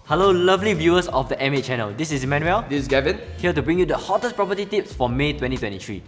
Hello lovely viewers of the M8 channel, this is Emmanuel. This is Gavin. Here to bring you the hottest property tips for May 2023.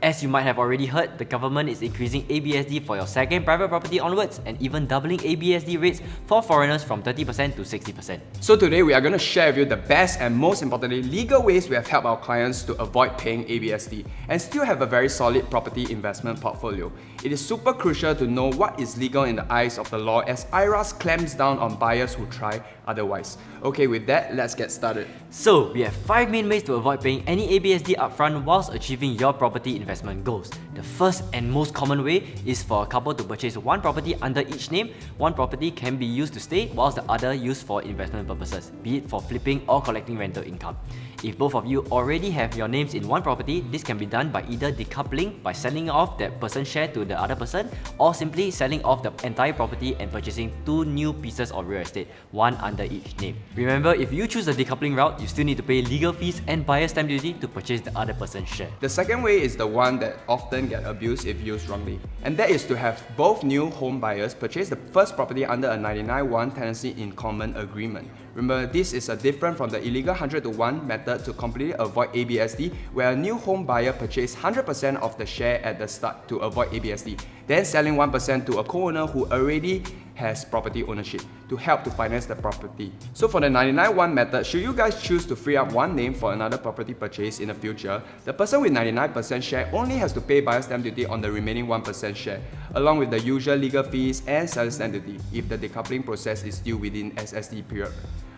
As you might have already heard, the government is increasing ABSD for your second private property onwards and even doubling ABSD rates for foreigners from 30% to 60%. So today we are going to share with you the best and most importantly legal ways we have helped our clients to avoid paying ABSD and still have a very solid property investment portfolio. It is super crucial to know what is legal in the eyes of the law as IRAS clamps down on buyers who try otherwise. Okay, with that, let's get started. So, we have 5 main ways to avoid paying any ABSD upfront whilst achieving your property investment goals. The first and most common way is for a couple to purchase one property under each name. One property can be used to stay whilst the other used for investment purposes, be it for flipping or collecting rental income. If both of you already have your names in one property, this can be done by either decoupling by selling off that person's share to the other person or simply selling off the entire property and purchasing 2 new pieces of real estate, one under each name. Remember, if you choose the decoupling route, you still need to pay legal fees and buyer's stamp duty to purchase the other person's share. The second way is the one that often gets abused if used wrongly, and that is to have both new home buyers purchase the first property under a 99-1 tenancy in common agreement. Remember, this is different from the illegal 100-to-1 method to completely avoid ABSD, where a new home buyer purchased 100% of the share at the start to avoid ABSD, then selling 1% to a co-owner who already has property ownership to help to finance the property. So for the 99-1 method, should you guys choose to free up one name for another property purchase in the future, the person with 99% share only has to pay buyer's stamp duty on the remaining 1% share, along with the usual legal fees and seller's stamp duty if the decoupling process is still within SSD period.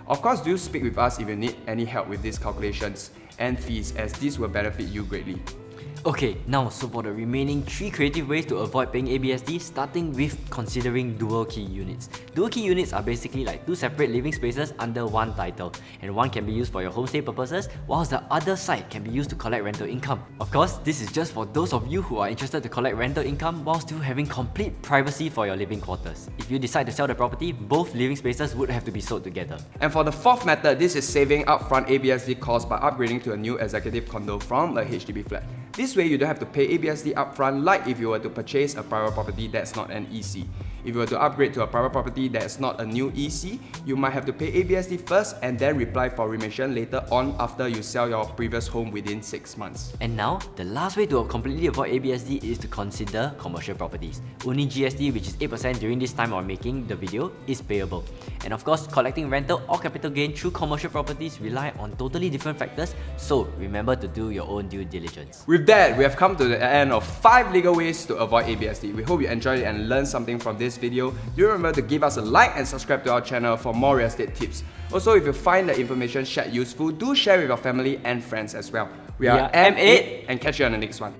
Of course, do speak with us if you need any help with these calculations and fees, as this will benefit you greatly. Okay, now so for the remaining 3 creative ways to avoid paying ABSD, starting with considering dual key units. Dual key units are basically like 2 separate living spaces under one title, and one can be used for your homestay purposes, whilst the other side can be used to collect rental income. Of course, this is just for those of you who are interested to collect rental income while still having complete privacy for your living quarters. If you decide to sell the property, both living spaces would have to be sold together. And for the fourth method, this is saving upfront ABSD costs by upgrading to a new executive condo from a HDB flat. This way, you don't have to pay ABSD upfront like if you were to purchase a private property that's not an EC. If you were to upgrade to a private property that's not a new EC, you might have to pay ABSD first and then apply for remission later on after you sell your previous home within 6 months. And now, the last way to completely avoid ABSD is to consider commercial properties. Only GST, which is 8% during this time of making the video, is payable. And of course, collecting rental or capital gain through commercial properties rely on totally different factors, so remember to do your own due diligence. With that, we have come to the end of 5 legal ways to avoid ABSD. We hope you enjoyed it and learned something from this video. Do remember to give us a like and subscribe to our channel for more real estate tips. Also, if you find the information shared useful, do share with your family and friends as well. We are M8 and catch you on the next one.